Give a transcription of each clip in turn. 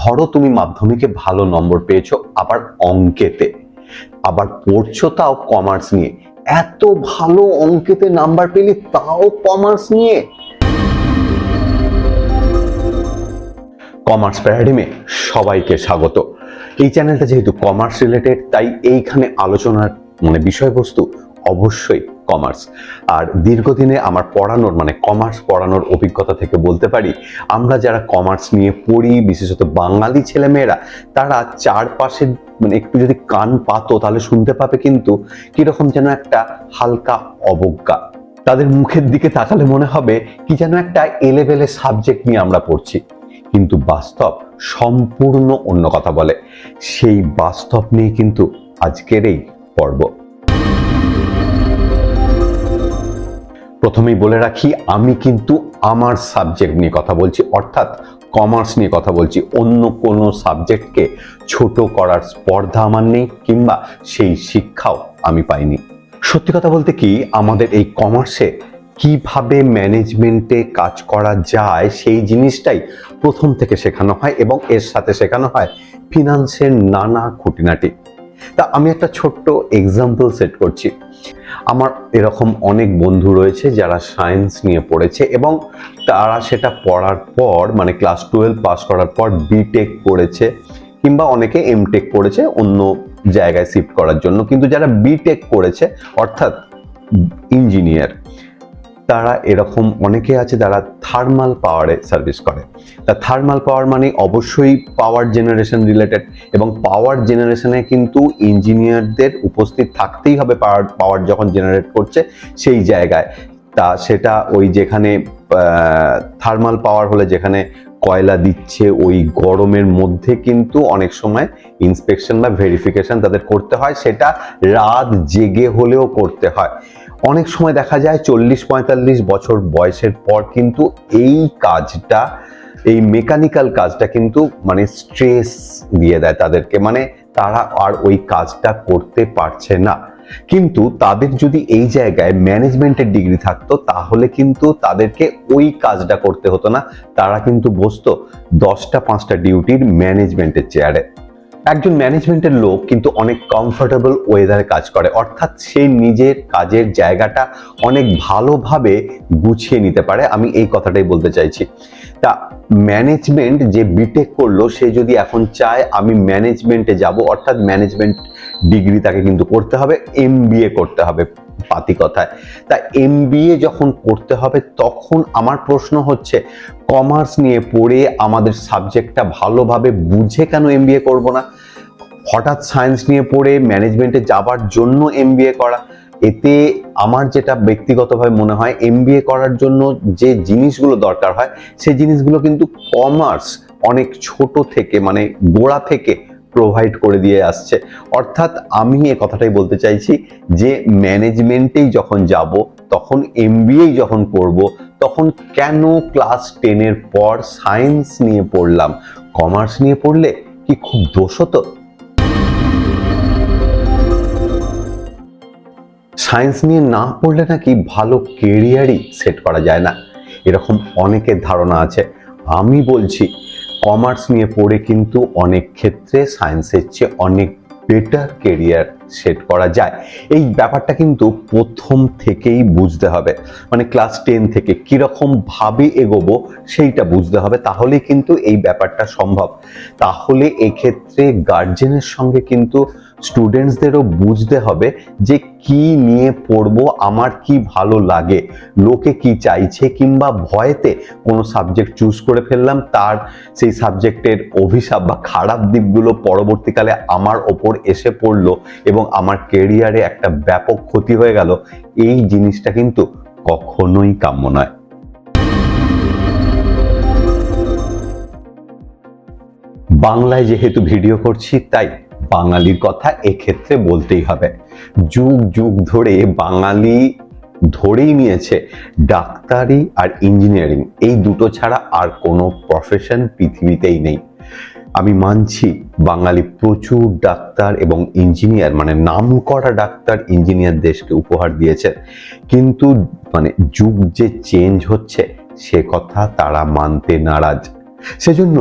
ধরো তুমি মাধ্যমিকে ভালো নম্বর পেয়েছো, আবার অঙ্কেতে, আবার পড়ছো তাও কমার্স নিয়ে। এত ভালো অঙ্কেতে নাম্বার পেলে তাও কমার্স নিয়ে। কমার্স প্যারাডিমে সবাইকে স্বাগত। এই চ্যানেলটা যেহেতু কমার্স রিলেটেড, তাই এইখানে আলোচনার বিষয়বস্তু অবশ্যই কমার্স। আর দীর্ঘদিনে আমার পড়ানোর কমার্স পড়ানোর অভিজ্ঞতা থেকে বলতে পারি, আমরা যারা কমার্স নিয়ে পড়ি, বিশেষত বাঙালি ছেলেমেয়েরা, তারা চারপাশে একটু যদি কান পাতো তাহলে শুনতে পাবে কিন্তু কিরকম যেন একটা হালকা অবজ্ঞা। তাদের মুখের দিকে তাকালে মনে হবে কি যেন একটা এলেবেলে সাবজেক্ট নিয়ে আমরা পড়ছি, কিন্তু বাস্তব সম্পূর্ণ অন্য কথা বলে। সেই বাস্তব নিয়ে কিন্তু আজকের এই পর্ব। প্রথমেই বলে রাখি, আমি কিন্তু আমার সাবজেক্ট নিয়ে কথা বলছি, অর্থাৎ কমার্স নিয়ে কথা বলছি। অন্য কোনো সাবজেক্টকে ছোট করার স্পর্ধা আমার নেই, কিংবা সেই শিক্ষাও আমি পাইনি। সত্যি কথা বলতে কি, আমাদের এই কমার্সে কিভাবে ম্যানেজমেন্টে কাজ করা যায় সেই জিনিসটাই প্রথম থেকে শেখানো হয়, এবং এর সাথে শেখানো হয় ফিনান্সের নানা খুঁটিনাটি। তা আমি একটা ছোট্ট এক্সাম্পল সেট করছি। আমার এরকম অনেক বন্ধু রয়েছে যারা সায়েন্স নিয়ে পড়েছে, এবং তারা সেটা পড়ার পর ক্লাস 12 পাস করার পর বিটেক করেছে, কিংবা অনেকে এমটেক করেছে অন্য জায়গায় শিফট করার জন্য। কিন্তু যারা বিটেক করেছে, অর্থাৎ ইঞ্জিনিয়ার, তারা এরকম অনেকে আছে যারা থার্মাল পাওয়ারে সার্ভিস করে। তা থার্মাল পাওয়ার অবশ্যই পাওয়ার জেনারেশন রিলেটেড, এবং পাওয়ার জেনারেশনে কিন্তু ইঞ্জিনিয়ারদের উপস্থিত থাকতেই হবে পাওয়ার যখন জেনারেট করছে সেই জায়গায়। তা সেটা ওই যেখানে থার্মাল পাওয়ার হলে যেখানে কয়লা দিচ্ছে, ওই গরমের মধ্যে কিন্তু অনেক সময় ইন্সপেকশন বা ভেরিফিকেশন তাদের করতে হয়, সেটা রাত জেগে হলেও করতে হয়। অনেক সময় দেখা যায় 40-45 বছর বয়সের পর কিন্তু এই কাজটা, এই মেকানিক্যাল কাজটা কিন্তু স্ট্রেস দিয়ে দেয় তাদেরকে, তারা আর ওই কাজটা করতে পারছে না। কিন্তু তাদের যদি এই জায়গায় ম্যানেজমেন্টের ডিগ্রি থাকতো, তাহলে কিন্তু তাদেরকে ওই কাজটা করতে হতো না, তারা কিন্তু বসতো 10টা-5টা ডিউটির ম্যানেজমেন্টের চেয়ারে। একজন ম্যানেজমেন্টের লোক কিন্তু অনেক কমফোর্টেবল ওয়েদারে কাজ করে, অর্থাৎ সে নিজের কাজের জায়গাটা অনেক ভালোভাবে গুছিয়ে নিতে পারে। আমি এই কথাটাই বলতে চাইছি। তা ম্যানেজমেন্ট যে বিটেক করলো, সে যদি এখন চায় আমি ম্যানেজমেন্টে যাব, অর্থাৎ ম্যানেজমেন্ট ডিগ্রি তাকে কিন্তু করতে হবে, এমবিএ করতে হবে পাতি কথায়। তা এমবিএ যখন করতে হবে, তখন আমার প্রশ্ন হচ্ছে, কমার্স নিয়ে পড়ে আমাদের সাবজেক্টটা ভালোভাবে বুঝে কেন এমবিএ করব না? হঠাৎ সায়েন্স নিয়ে পড়ে ম্যানেজমেন্টে যাবার জন্য এমবিএ করা, এতে আমার যেটা ব্যক্তিগতভাবে মনে হয়, এমবিএ করার জন্য যে জিনিসগুলো দরকার হয় সেই জিনিসগুলো কিন্তু কমার্স অনেক ছোট থেকে গোড়া থেকে প্রোভাইড করে দিয়ে আসছে। অর্থাৎ আমি এই কথাটাই বলতে চাইছি যে ম্যানেজমেন্টেই যখন যাব, তখন এমবিএ যখন করব, তখন কেন ক্লাস 10-এর পর সায়েন্স নিয়ে পড়লাম? কমার্স নিয়ে পড়লে কি খুব দোষ হতো? সায়েন্স নিয়ে না পড়লে নাকি ভালো কেরিয়ারই সেট করা যায় না, এরকম অনেকের ধারণা আছে। আমি বলছি, কমার্স নিয়ে পড়ে কিন্তু অনেক ক্ষেত্রে সায়েন্সের চেয়ে অনেক বেটার কেরিয়ার সেট করা যায়। এই ব্যাপারটা কিন্তু প্রথম থেকেই বুঝতে হবে, ক্লাস 10 থেকে কিরকম ভাবে এগোবো সেইটা বুঝতে হবে, তাহলেই কিন্তু এই ব্যাপারটা সম্ভব। তাহলে এক্ষেত্রে গার্জেনের সঙ্গে কিন্তু স্টুডেন্টসদেরও বুঝতে হবে যে কি নিয়ে পড়বো, আমার কি ভালো লাগে, লোকে কি চাইছে, কিংবা ভয়েতে কোনো সাবজেক্ট চুজ করে ফেললাম, তার সেই সাবজেক্টের অভিশাপ বা খারাপ দিকগুলো পরবর্তীকালে আমার ওপর এসে পড়লো এবং আমার ক্যারিয়ারে একটা ব্যাপক ক্ষতি হয়ে গেল। এই জিনিসটা কিন্তু কখনোই কাম্য নয়। বাংলায় যেহেতু ভিডিও করছি, তাই বাঙালির কথা এক্ষেত্রে বলতেই হবে। যুগ যুগ ধরে বাঙালি ধরেই নিয়েছে ডাক্তারি আর ইঞ্জিনিয়ারিং, এই দুটো ছাড়া আর কোনো প্রফেশন পৃথিবীতেই নেই। আমি মানছি বাঙালি প্রচুর ডাক্তার এবং ইঞ্জিনিয়ার, নামকরা ডাক্তার ইঞ্জিনিয়ার দেশকে উপহার দিয়েছে, কিন্তু যুগ যে চেঞ্জ হচ্ছে সে কথা তারা মানতে নারাজ। সেজন্য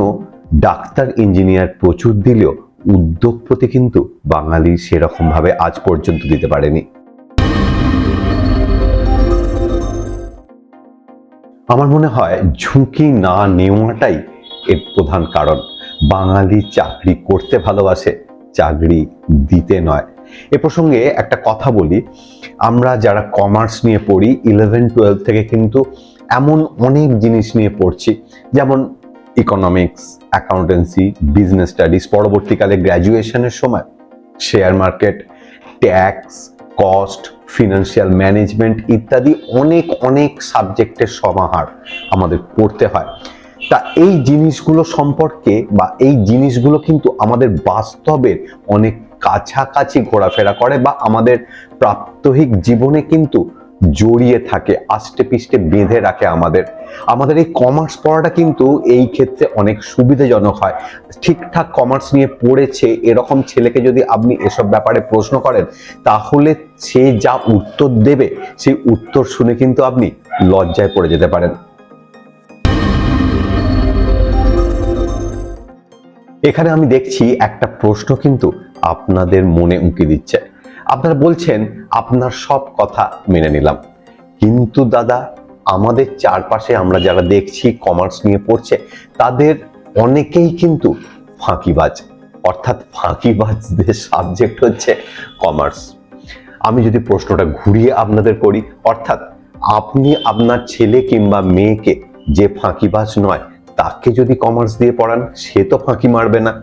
ডাক্তার ইঞ্জিনিয়ার প্রচুর দিলেও উদ্যোগপতি কিন্তু বাঙালি সেরকম ভাবে আজ পর্যন্ত দিতে পারেনি। আমার মনে হয় ঝুঁকি না নেওয়াটাই এর প্রধান কারণ। বাঙালি চাকরি করতে ভালোবাসে, চাকরি দিতে নয়। এ প্রসঙ্গে একটা কথা বলি, আমরা যারা কমার্স নিয়ে পড়ি 11-12 থেকে কিন্তু এমন অনেক জিনিস নিয়ে পড়ছি, যেমন ইকোনমিক্স, অ্যাকাউন্টেন্সি, বিজনেস স্টাডিজ, পরবর্তীকালে গ্র্যাজুয়েশনের সময় share market, tax, cost, financial management ইত্যাদি অনেক অনেক সাবজেক্টের সমাহার আমাদের পড়তে হয়। তা এই জিনিসগুলো সম্পর্কে বা এই জিনিসগুলো কিন্তু আমাদের বাস্তবের অনেক কাছাকাছি ঘোরাফেরা করে বা আমাদের প্রাত্যহিক জীবনে কিন্তু জড়িয়ে থাকে, আষ্টে পিষ্টে বেঁধে রাখে আমাদের এই কমার্স পড়াটা কিন্তু এই ক্ষেত্রে অনেক সুবিধাজনক হয়। ঠিকঠাক কমার্স নিয়ে পড়েছে এরকম ছেলেকে যদি আপনি এসব ব্যাপারে প্রশ্ন করেন, তাহলে সে যা উত্তর দেবে সেই উত্তর শুনে কিন্তু আপনি লজ্জায় পড়ে যেতে পারেন। এখানে আমি দেখছি একটা প্রশ্ন কিন্তু আপনাদের মনে উঁকি দিচ্ছে। আপনারা বলছেন আপনার সব কথা মেনে নিলাম, কিন্তু দাদা আমাদের চারপাশে আমরা যারা দেখছি কমার্স নিয়ে পড়ছে তাদের অনেকেই কিন্তু ফাঁকিবাজ, অর্থাৎ ফাঁকিবাজদের সাবজেক্ট হচ্ছে কমার্স। আমি যদি প্রশ্নটা ঘুরিয়ে আপনাদের করি, অর্থাৎ আপনি আপনার ছেলে কিংবা মেয়েকে যে ফাঁকিবাজ নয় তাকে যদি কমার্স দিয়ে পড়ান, সে তো ফাঁকি মারবে না।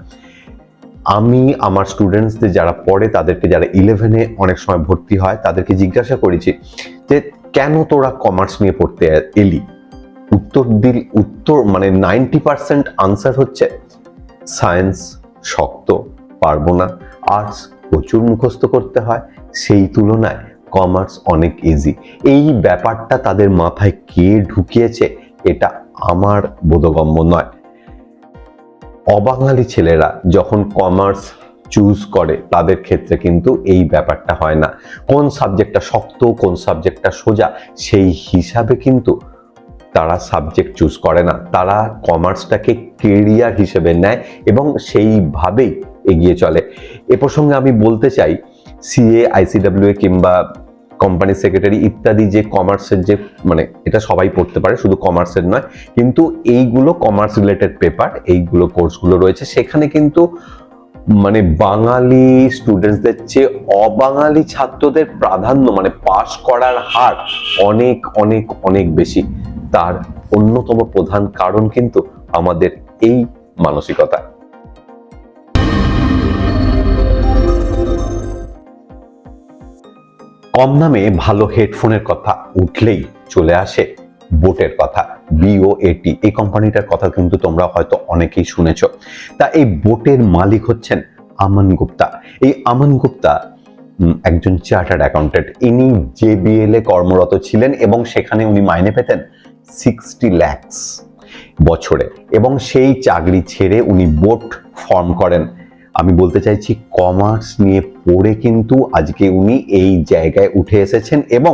আমি আমার স্টুডেন্টসদের যারা পড়ে তাদেরকে, যারা 11-এ অনেক সময় ভর্তি হয়, তাদেরকে জিজ্ঞাসা করেছি যে কেন তোরা কমার্স নিয়ে পড়তে এলি? উত্তর মানে 90% আনসার হচ্ছে সায়েন্স শক্ত, পারবো না, আর্টস প্রচুর মুখস্থ করতে হয়, সেই তুলনায় কমার্স অনেক ইজি। এই ব্যাপারটা তাদের মাথায় কে ঢুকিয়েছে এটা আমার বোধগম্য নয়। অবাঙালি ছেলেরা যখন কমার্স চুজ করে তাদের ক্ষেত্রে কিন্তু এই ব্যাপারটা হয় না। কোন সাবজেক্টটা শক্ত, কোন সাবজেক্টটা সোজা, সেই হিসাবে কিন্তু তারা সাবজেক্ট চুজ করে না, তারা কমার্সটাকে কেরিয়ার হিসেবে নেয় এবং সেইভাবেই এগিয়ে চলে। এ প্রসঙ্গে আমি বলতে চাই, সিএ, আইসিডব্লিউএ কিংবা কোম্পানি সেক্রেটারি ইত্যাদি যে কমার্সের যে মানে এটা সবাই পড়তে পারে, শুধু কমার্সের নয়, কিন্তু এইগুলো কমার্স রিলেটেড পেপার, এইগুলো কোর্সগুলো রয়েছে, সেখানে কিন্তু মানে বাঙালি স্টুডেন্টসদের চেয়ে অবাঙালি ছাত্রদের প্রাধান্য মানে পাস করার হার অনেক অনেক অনেক বেশি। তার অন্যতম প্রধান কারণ কিন্তু আমাদের এই মানসিকতা। কম দামে ভালো হেডফোনের কথা উঠলেই চলে আসে বোটের কথা, BOAT। এই কোম্পানিটার কথা কিন্তু তোমরা হয়তো অনেকেই শুনেছো। তা এই বোটের মালিক হচ্ছেন আমান গুপ্তা। এই আমান গুপ্তা একজন চার্টার্ড অ্যাকাউন্টেন্ট। ইনি JBL-এ কর্মরত ছিলেন এবং সেখানে উনি মাইনে পেতেন 60 লাখ বছরে, এবং সেই চাকরি ছেড়ে উনি বোট ফর্ম করেন। আমি বলতে চাইছি কমার্স নিয়ে পড়ে কিন্তু আজকে উনি এই জায়গায় উঠে এসেছেন এবং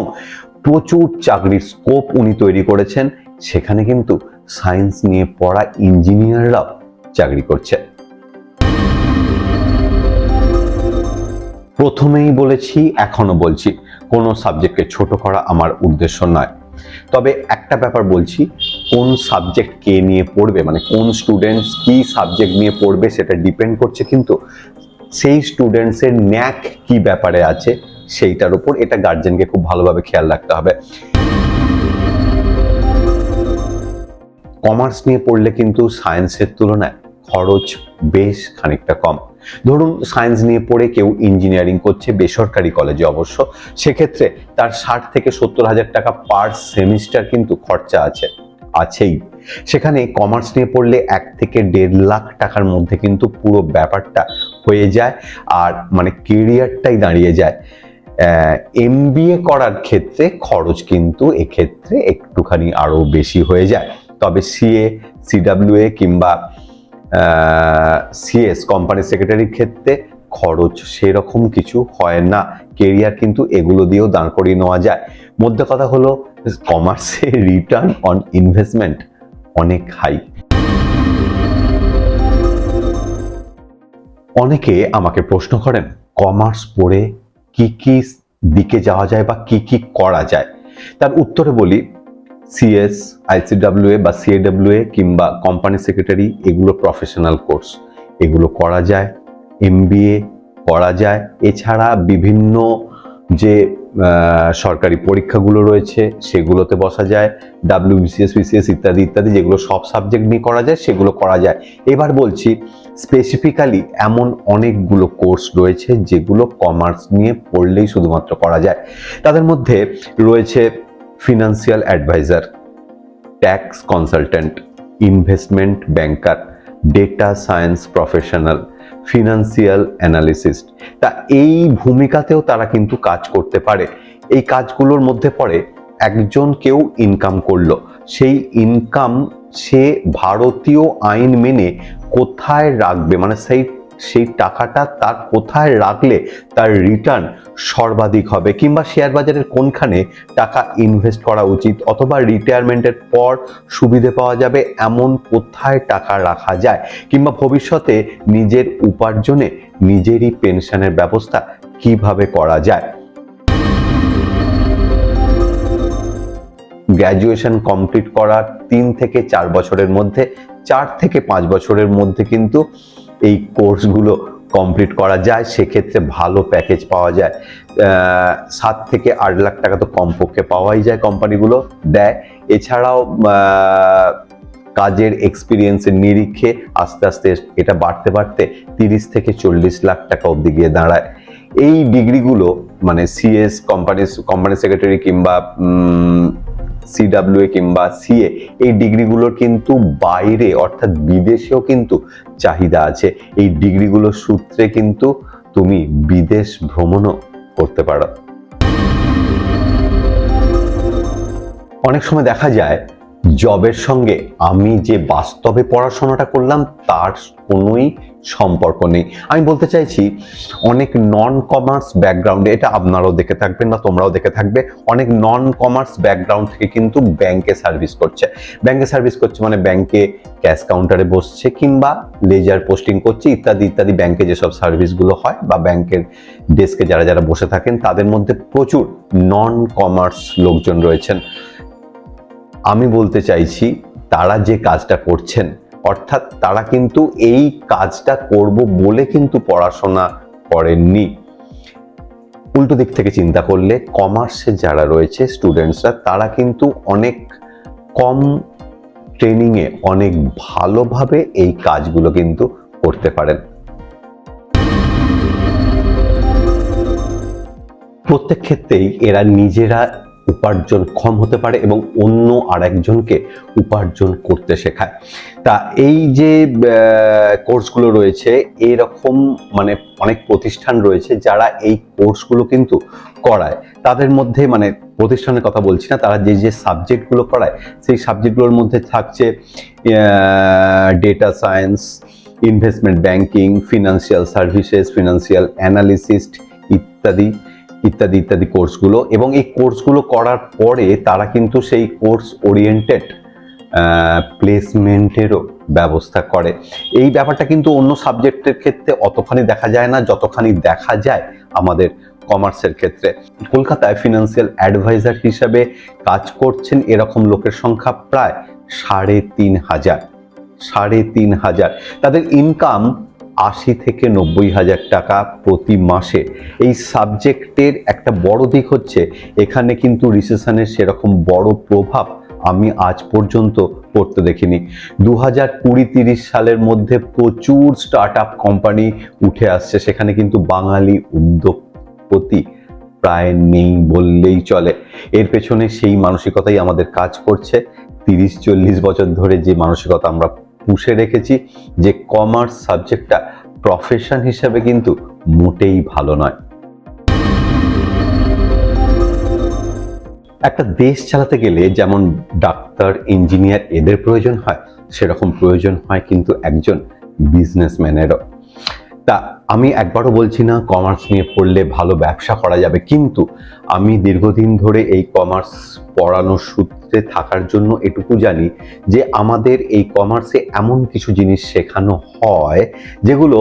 প্রচুর চাকরির স্কোপ উনি তৈরি করেছেন। সেখানে কিন্তু সায়েন্স নিয়ে পড়া ইঞ্জিনিয়াররাও চাকরি করছে। প্রথমেই বলেছি, এখনো বলছি, কোনো সাবজেক্টকে ছোট করা আমার উদ্দেশ্য নয়। তবে একটা ব্যাপার বলছি, কোন সাবজেক্ট কে নিয়ে পড়বে, মানে কোন স্টুডেন্টস কি সাবজেক্ট নিয়ে পড়বে সেটা ডিপেন্ড করছে কিন্তু সেই স্টুডেন্টসের ন্যাক কি ব্যাপারে আছে সেইটার উপর। এটা গার্জেনকে খুব ভালোভাবে খেয়াল রাখতে হবে। কমার্স নিয়ে পড়লে কিন্তু সায়েন্সের তুলনায় খরচ বেশ খানিকটা কম। ধরুন সায়েন্স নিয়ে পড়ে কেউ ইঞ্জিনিয়ারিং করছে বেসরকারি কলেজে, অবশ্য সেক্ষেত্রে তার 60 থেকে 70 হাজার টাকা পার সেমিস্টার কিন্তু খরচা আছেই। সেখানে কমার্স নিয়ে পড়লে 1 থেকে 1.5 লাখ টাকার মধ্যে কিন্তু পুরো ব্যাপারটা হয়ে যায়, আর মানে কেরিয়ারটাই দাঁড়িয়ে যায়। MBA করার ক্ষেত্রে খরচ কিন্তু এক্ষেত্রে একটুখানি আরো বেশি হয়ে যায়। তবে CA, CWA কিংবা CS কোম্পানি সেক্রেটারির ক্ষেত্রে খরচ সেরকম কিছু হয় না। কেরিয়ার কিন্তু এগুলো দিয়েও দাঁড় করিয়ে নেওয়া যায়। মধ্যে কথা হলো কমার্সে রিটার্ন অন ইনভেস্টমেন্ট অনেক হাই। অনেকে আমাকে প্রশ্ন করেন কমার্স পড়ে কি কি দিকে যাওয়া যায় বা কি কি করা যায়। তার উত্তরে বলি সিএস, আইসিডব্লিউএ বা সিএডব্লিউএ কিংবা কোম্পানি সেক্রেটারি, এগুলো প্রফেশনাল কোর্স, এগুলো করা যায়। এমবিএ করা যায়। এছাড়া বিভিন্ন যে সরকারি পরীক্ষাগুলো রয়েছে সেগুলোতে বসা যায়, ডাব্লিউবিসিএস, বিসিএস ইত্যাদি ইত্যাদি, যেগুলো সব সাবজেক্ট নিয়ে করা যায় সেগুলো করা যায়। এবার বলছি স্পেসিফিক্যালি এমন অনেকগুলো কোর্স রয়েছে যেগুলো কমার্স নিয়ে পড়লেই শুধুমাত্র করা যায়। তাদের মধ্যে রয়েছে financial adviser, tax consultant, investment banker, data science professional, financial analyst. তা এই ভূমিকাতেও তারা কিন্তু কাজ করতে পারে। এই কাজগুলোর মধ্যে পড়ে একজন কেউ ইনকাম করলো, সেই ইনকাম সে ভারতীয় আইন মেনে কোথায় রাখবে, মানে সেই টাকাটা তার কোথায় রাখলে তার রিটার্ন সর্বাধিক হবে, কিংবা শেয়ার বাজারের কোনখানে টাকা ইনভেস্ট করা উচিত, অথবা রিটায়ারমেন্টের পর সুবিধে পাওয়া যাবে এমন কোথায় টাকা রাখা যায়, কিংবা ভবিষ্যতে নিজের উপার্জনে নিজেরই পেনশনের ব্যবস্থা কিভাবে করা যায়। গ্র্যাজুয়েশন কমপ্লিট করার 3 থেকে 4 বছরের মধ্যে, 4 থেকে 5 বছরের মধ্যে কিন্তু এই কোর্সগুলো কমপ্লিট করা যায়। সেক্ষেত্রে ভালো প্যাকেজ পাওয়া যায়, 7 থেকে 8 লাখ টাকা তো কমপক্ষে পাওয়াই যায়, কোম্পানিগুলো দেয়। এছাড়াও কাজের এক্সপিরিয়েন্সের নিরিখে আস্তে আস্তে এটা বাড়তে বাড়তে 30 থেকে 40 লাখ টাকা অবধি গিয়ে দাঁড়ায়। এই ডিগ্রিগুলো মানে সিএস, কোম্পানি সেক্রেটারি কিংবা সিডব্লিউএ কিংবা সিএ, এই ডিগ্রিগুলোর কিন্তু বাইরে অর্থাৎ বিদেশেও কিন্তু চাহিদা আছে। এই ডিগ্রিগুলোর সূত্রে কিন্তু তুমি বিদেশ ভ্রমণও করতে পারো। অনেক সময় দেখা যায় জবের সঙ্গে আমি যে বাস্তবে পড়াশোনাটা করলাম তার কোনোই সম্পর্ক নেই। আমি বলতে চাইছি অনেক নন কমার্স ব্যাকগ্রাউন্ডে, এটা আপনারাও দেখে থাকবেন বা তোমরাও দেখে থাকবে, অনেক নন কমার্স ব্যাকগ্রাউন্ড থেকে কিন্তু ব্যাংকে সার্ভিস করছে। ব্যাংকে সার্ভিস করছে মানে ব্যাংকে ক্যাশ কাউন্টারে বসছে কিংবা লেজার পোস্টিং করছে ইত্যাদি ইত্যাদি। ব্যাংকে যেসব সার্ভিসগুলো হয় বা ব্যাংকের ডেস্কে যারা যারা বসে থাকেন তাদের মধ্যে প্রচুর নন কমার্স লোকজন রয়েছেন। আমি বলতে চাইছি তারা যে কাজটা করছেন, অর্থাৎ তারা কিন্তু এই কাজটা করব বলে কিন্তু পড়াশোনা করেননি। উল্টো দিক থেকে চিন্তা করলে কমার্সে যারা রয়েছে স্টুডেন্টসরা, তারা কিন্তু অনেক কম ট্রেনিংয়ে অনেক ভালোভাবে এই কাজগুলো কিন্তু করতে পারেন। প্রত্যেক ক্ষেত্রেই এরা নিজেরা উপার্জনক্ষম হতে পারে এবং অন্য আরেকজনকে উপার্জন করতে শেখায়। তা এই যে কোর্সগুলো রয়েছে, এরকম মানে অনেক প্রতিষ্ঠান রয়েছে যারা এই কোর্সগুলো কিন্তু করায়। তাদের মধ্যে মানে প্রতিষ্ঠানের কথা বলছি না, তারা যে যে সাবজেক্টগুলো করায় সেই সাবজেক্টগুলোর মধ্যে থাকছে data science, investment banking, financial services, financial analyst ইত্যাদি ইত্যাদি ইত্যাদি কোর্সগুলো। এবং এই কোর্সগুলো করার পরে তারা কিন্তু সেই কোর্স ওরিয়েন্টেড প্লেসমেন্টেরও ব্যবস্থা করে। এই ব্যাপারটা কিন্তু অন্য সাবজেক্টের ক্ষেত্রে অতখানি দেখা যায় না যতখানি দেখা যায় আমাদের কমার্সের ক্ষেত্রে। কলকাতায় ফিনান্সিয়াল অ্যাডভাইজার হিসাবে কাজ করছেন এরকম লোকের সংখ্যা প্রায় 3,500। তাদের ইনকাম 80 থেকে 90 হাজার টাকা প্রতি মাসে। এই সাবজেক্টের একটা বড় দিক হচ্ছে এখানে কিন্তু রিসেশনের সেরকম বড় প্রভাব আমি আজ পর্যন্ত পড়তে দেখিনি। 2020-30 সালের মধ্যে প্রচুর স্টার্ট আপ কোম্পানি উঠে আসছে, সেখানে কিন্তু বাঙালি উদ্যোগপতি প্রায় নেই বললেই চলে। এর পেছনে সেই মানসিকতাই আমাদের কাজ করছে। 30-40 বছর ধরে যে মানসিকতা আমরা পুষে রেখেছি যে কমার্স সাবজেক্টটা প্রফেশন হিসেবে কিন্তু মোটেই ভালো নয়। একটা দেশ চালাতে গেলে যেমন ডাক্তার, ইঞ্জিনিয়ার এদের প্রয়োজন হয়, সেরকম প্রয়োজন হয় কিন্তু একজন বিজনেসম্যানেরও। তা আমি একবারও বলছি না কমার্স নিয়ে পড়লে ভালো ব্যবসা করা যাবে, কিন্তু আমি দীর্ঘদিন ধরে এই কমার্স পড়ানোর সূত্রে থাকার জন্য এটুকু জানি যে আমাদের এই কমার্সে এমন কিছু জিনিস শেখানো হয় যেগুলো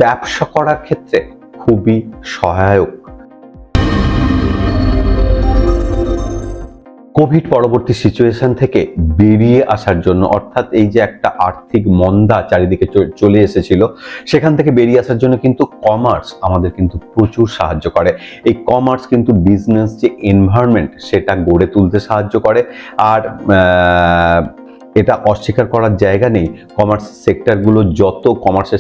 ব্যবসা করার ক্ষেত্রে খুবই সহায়ক। কোভিড পরবর্তী সিচুয়েশন থেকে বেরিয়ে আসার জন্য, অর্থাৎ এই যে একটা আর্থিক মন্দা চারিদিকে চলে এসেছিল, সেখান থেকে বেরিয়ে আসার জন্য কিন্তু কমার্স আমাদের কিন্তু প্রচুর সাহায্য করে। এই কমার্স কিন্তু বিজনেস যে এনভায়রনমেন্ট সেটা গড়ে তুলতে সাহায্য করে। আর এটা অস্বীকার করার জায়গা নেই, কমার্সের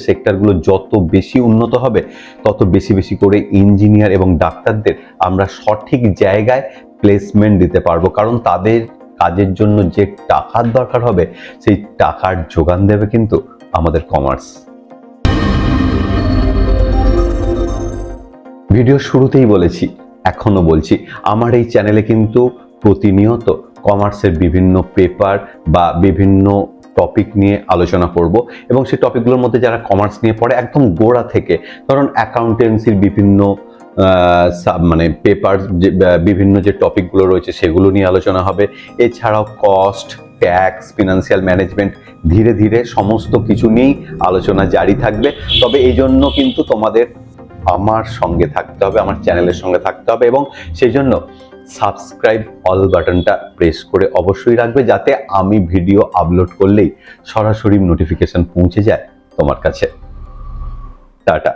সেক্টরগুলো যত বেশি উন্নত হবে তত বেশি বেশি করে ইঞ্জিনিয়ার এবং ডাক্তারদের আমরা সঠিক জায়গায় প্লেসমেন্ট দিতে পারবো, কারণ তাদের কাজের জন্য যে টাকার দরকার হবে সেই টাকার যোগান দেবে কিন্তু আমাদের কমার্স। ভিডিও শুরুতেই বলেছি, এখনো বলছি, আমার এই চ্যানেলে কিন্তু প্রতিনিয়ত কমার্সের বিভিন্ন পেপার বা বিভিন্ন টপিক নিয়ে আলোচনা করব, এবং সেই টপিকগুলোর মধ্যে যারা কমার্স নিয়ে পড়ে একদম গোড়া থেকে, কারণ অ্যাকাউন্টেন্সির বিভিন্ন পেপার, বিভিন্ন যে টপিকগুলো রয়েছে সেগুলো নিয়ে আলোচনা হবে। এছাড়াও কস্ট, ট্যাক্স, ফিনান্সিয়াল ম্যানেজমেন্ট, ধীরে ধীরে সমস্ত কিছু নিয়েই আলোচনা জারি থাকবে। তবে এই জন্য কিন্তু তোমাদের আমার সঙ্গে থাকতে হবে, আমার চ্যানেলের সঙ্গে থাকতে হবে, এবং সেই জন্য সাবস্ক্রাইব অল বাটনটা প্রেস করে অবশ্যই রাখবে, যাতে আমি ভিডিও আপলোড করলেই সরাসরি নোটিফিকেশন পৌঁছে যায় তোমার কাছে। টাটা।